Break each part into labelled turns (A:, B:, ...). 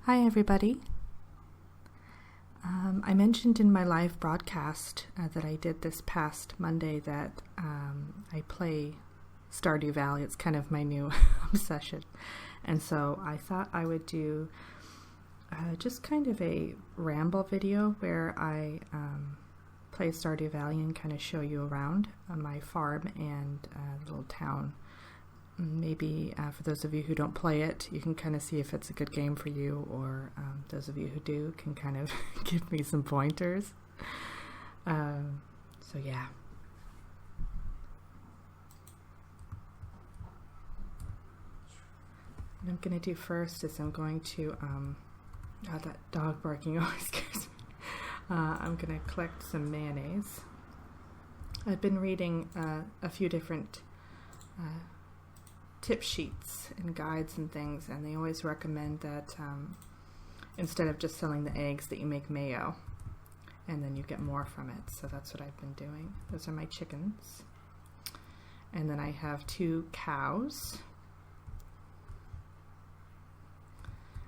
A: Hi everybody. I mentioned in my live broadcast that I did this past Monday that I play Stardew Valley. It's kind of my new obsession. And so I thought I would do just kind of a ramble video where I play Stardew Valley and kind of show you around my farm and little town. Maybe for those of you who don't play it, you can kind of see if it's a good game for you, or those of you who do can kind of give me some pointers. So yeah. What I'm going to do first is I'm going to, that dog barking always scares me. I'm going to collect some mayonnaise. I've been reading a few different tip sheets and guides and things, and they always recommend that instead of just selling the eggs, that you make mayo and then you get more from it. So that's what I've been doing. Those are my chickens, and then I have 2 cows,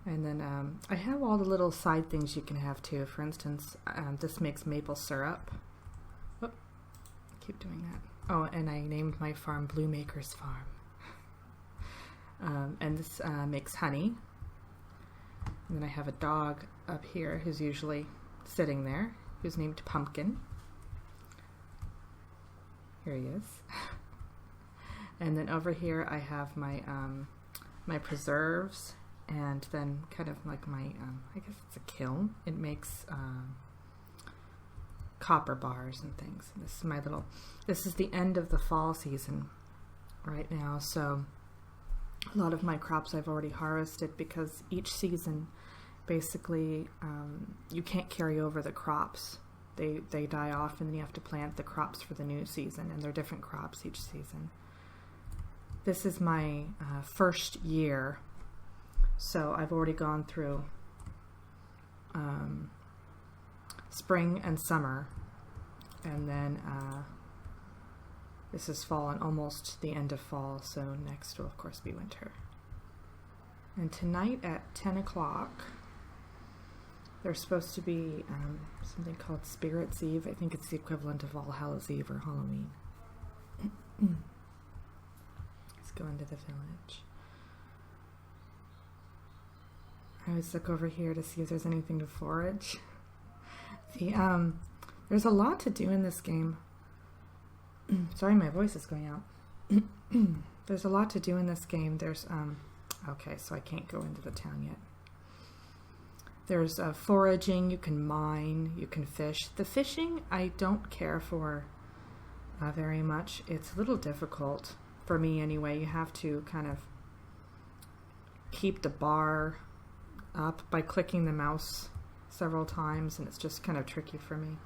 A: and then I have all the little side things you can have too. For instance, this makes maple syrup. Whoop, keep doing that. Oh, and I named my farm Blue Maker's Farm. And this makes honey. And then I have a dog up here who's usually sitting there, who's named Pumpkin. Here he is. And then over here I have my my preserves, and then kind of like my I guess it's a kiln. It makes copper bars and things. And this is my little. This is the end of the fall season right now, so a lot of my crops I've already harvested, because each season basically you can't carry over the crops. They die off, and then you have to plant the crops for the new season, and they're different crops each season. This is my first year, so I've already gone through spring and summer, and then this is fall and almost the end of fall, so next will of course be winter. And tonight at 10 o'clock there's supposed to be something called Spirit's Eve. I think it's the equivalent of All Hallows Eve or Halloween. Let's go into the village. I always look over here to see if there's anything to forage. There's a lot to do in this game. Sorry, my voice is going out. There's a lot to do in this game. There's, okay, so I can't go into the town yet. There's foraging, you can mine, you can fish. The fishing I don't care for very much. It's a little difficult, for me anyway. You have to kind of keep the bar up by clicking the mouse several times, and it's just kind of tricky for me.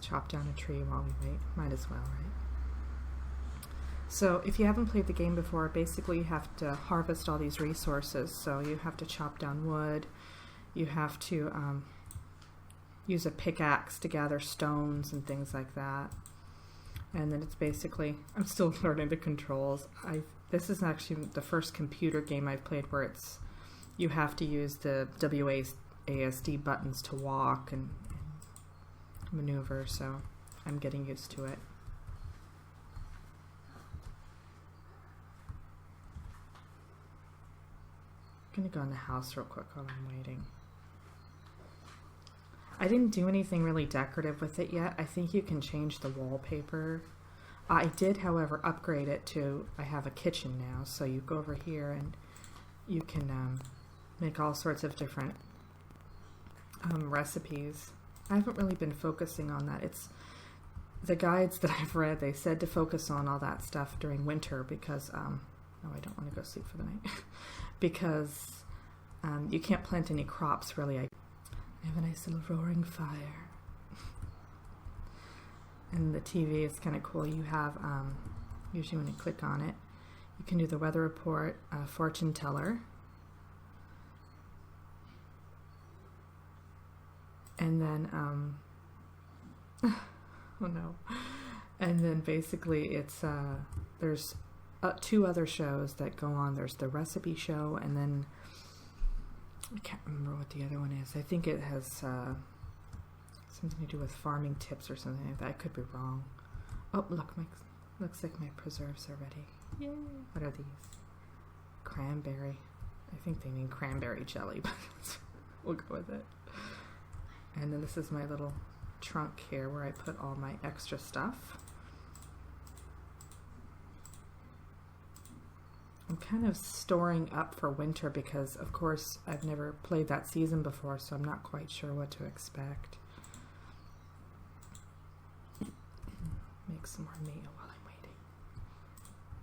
A: Chop down a tree while we wait. Might as well, right? So if you haven't played the game before, basically you have to harvest all these resources. So you have to chop down wood, you have to use a pickaxe to gather stones and things like that. And then it's basically, I'm still learning the controls. This is actually the first computer game I've played where it's, you have to use the WASD buttons to walk and maneuver, so I'm getting used to it. I'm gonna go in the house real quick while I'm waiting. I didn't do anything really decorative with it yet. I think you can change the wallpaper. I did, however, upgrade it to, I have a kitchen now, so you go over here and you can make all sorts of different recipes. I haven't really been focusing on that. It's the guides that I've read, they said to focus on all that stuff during winter because, oh, I don't want to go sleep for the night, because you can't plant any crops really. I have a nice little roaring fire. And the TV is kind of cool. You have, usually when you click on it, you can do the weather report, fortune teller, and then, oh no, and then basically it's, there's two other shows that go on. There's the recipe show, and then I can't remember what the other one is. I think it has something to do with farming tips or something like that. I could be wrong. Oh, look, looks like my preserves are ready. Yay! What are these? Cranberry. I think they mean cranberry jelly, but we'll go with it. And then this is my little trunk here where I put all my extra stuff. I'm kind of storing up for winter because, of course, I've never played that season before, so I'm not quite sure what to expect. Make some more meal while I'm waiting.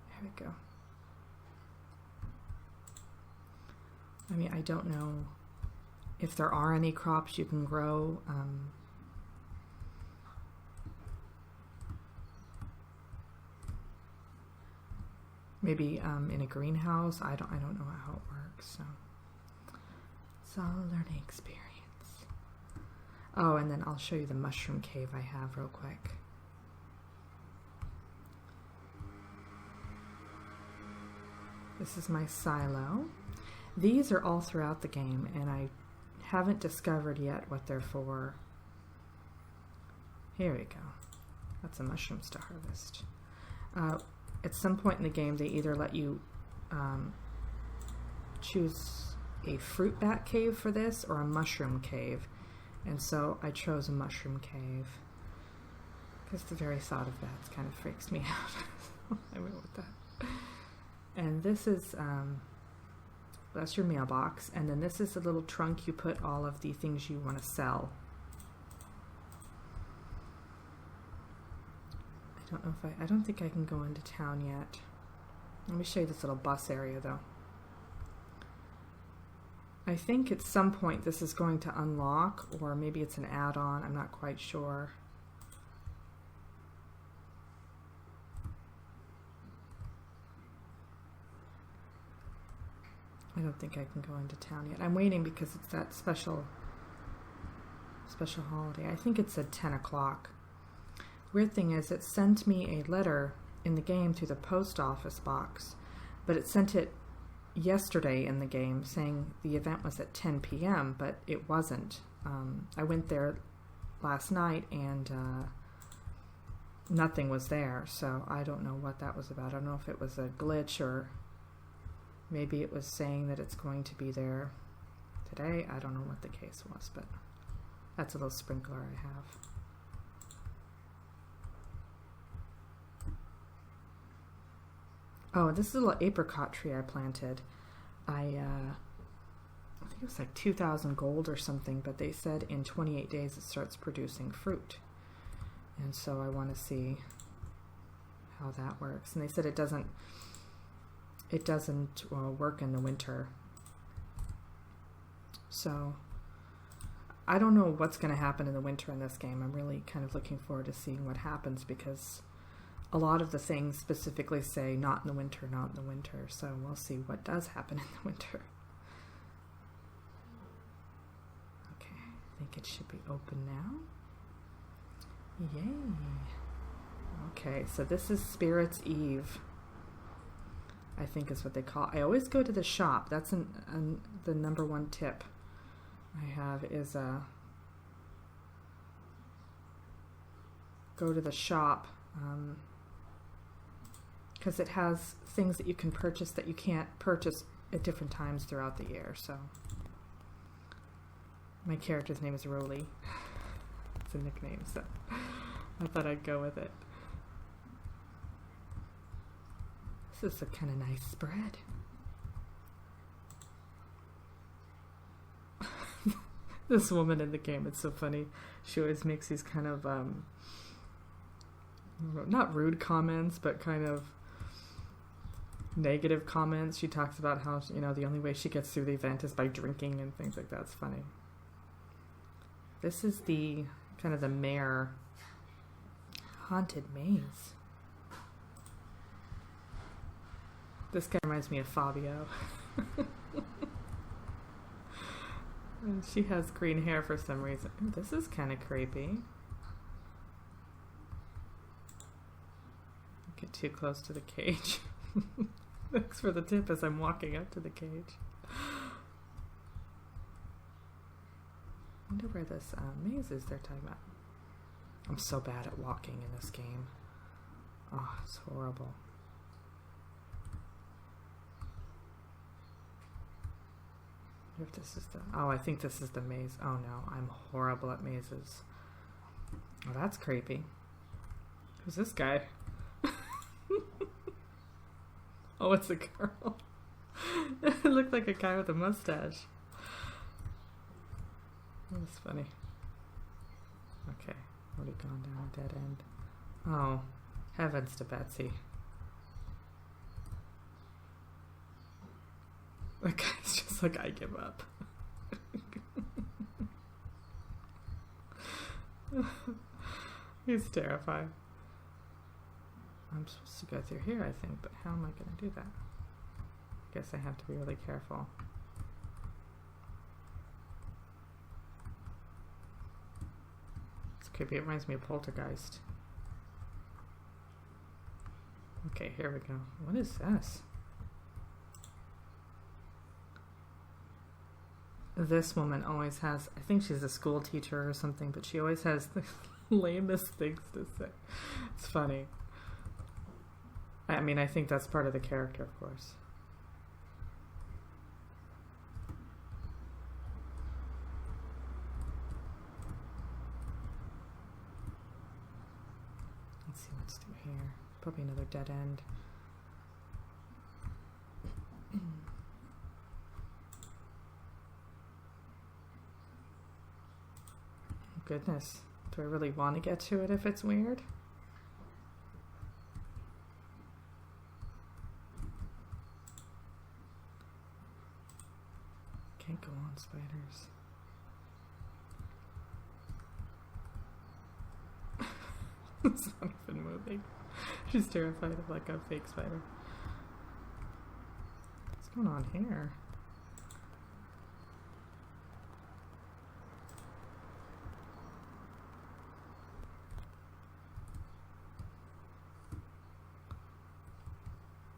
A: There we go. I mean, I don't know if there are any crops you can grow. Maybe in a greenhouse. I don't know how it works. So it's all a learning experience. Oh, and then I'll show you the mushroom cave I have real quick. This is my silo. These are all throughout the game, and I haven't discovered yet what they're for. Here we go. That's the mushrooms to harvest. At some point in the game, they either let you choose a fruit bat cave for this or a mushroom cave. And so I chose a mushroom cave because the very thought of that kind of freaks me out. I went with that. And this is, that's your mailbox. And then this is the little trunk you put all of the things you want to sell. I don't think I can go into town yet. Let me show you this little bus area though. I think at some point this is going to unlock, or maybe it's an add-on, I'm not quite sure. I don't think I can go into town yet. I'm waiting because it's that special holiday. I think it said 10 o'clock. Weird thing is, it sent me a letter in the game through the post office box, but it sent it yesterday in the game saying the event was at 10 p.m., but it wasn't. I went there last night and nothing was there, so I don't know what that was about. I don't know if it was a glitch or maybe it was saying that it's going to be there today. I don't know what the case was, but that's a little sprinkler I have. Oh, this is a little apricot tree I planted. I think it was like 2,000 gold or something, but they said in 28 days it starts producing fruit. And so I want to see how that works. And they said it doesn't work in the winter. So I don't know what's going to happen in the winter in this game. I'm really kind of looking forward to seeing what happens because a lot of the things specifically say not in the winter, not in the winter. So we'll see what does happen in the winter. Okay, I think it should be open now. Yay. Okay, so this is Spirit's Eve, I think is what they call it. I always go to the shop. That's the number one tip I have is go to the shop. Because it has things that you can purchase that you can't purchase at different times throughout the year. So my character's name is Roly. It's a nickname, so I thought I'd go with it. This is a kind of nice spread. This woman in the game, it's so funny. She always makes these kind of not rude comments, but kind of negative comments. She talks about how, you know, the only way she gets through the event is by drinking and things like that. It's funny. This is the kind of the mare haunted maze. This guy reminds me of Fabio. And she has green hair for some reason. Ooh, this is kind of creepy. Get too close to the cage. Thanks for the tip as I'm walking up to the cage. I wonder where this maze is they're talking about. I'm so bad at walking in this game. Oh, it's horrible. If this is the... Oh, I think this is the maze. Oh no, I'm horrible at mazes. Oh, that's creepy. Who's this guy? Oh, it's a girl. It looked like a guy with a mustache. That's funny. Okay, already gone down a dead end. Oh, heavens to Betsy. That guy's just like, I give up. He's terrifying. I'm supposed to go through here, I think, but how am I going to do that? I guess I have to be really careful. It's creepy. It reminds me of Poltergeist. Okay, here we go. What is this? This woman always has, I think she's a school teacher or something, but she always has the lamest things to say. It's funny. I mean, I think that's part of the character, of course. Let's see what's through here. Probably another dead end. Goodness. Do I really want to get to it if it's weird? Can't go on spiders. It's not even moving. She's terrified of like a fake spider. What's going on here?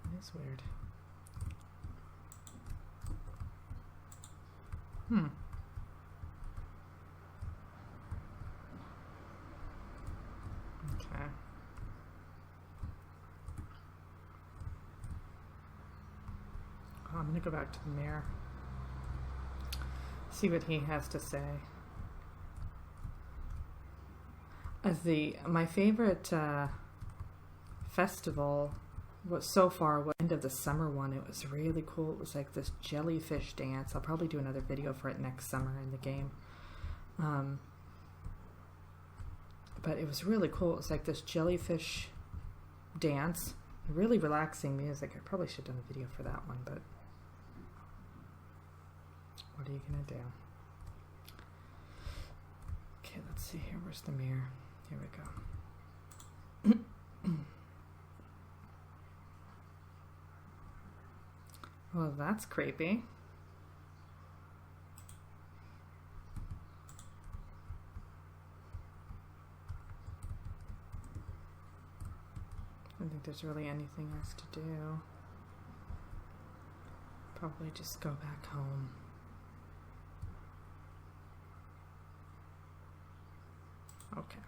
A: It is weird. Okay. Oh, I'm gonna go back to the mirror. See what he has to say. My favorite festival was so far was the end of the summer one. It was really cool. It was like this jellyfish dance. I'll probably do another video for it next summer in the game. But it was really cool. It was like this jellyfish dance. Really relaxing music. I probably should have done a video for that one, but what are you gonna do? Okay, let's see here. Where's the mirror? Here we go. Well, that's creepy. I don't think there's really anything else to do. Probably just go back home. Okay.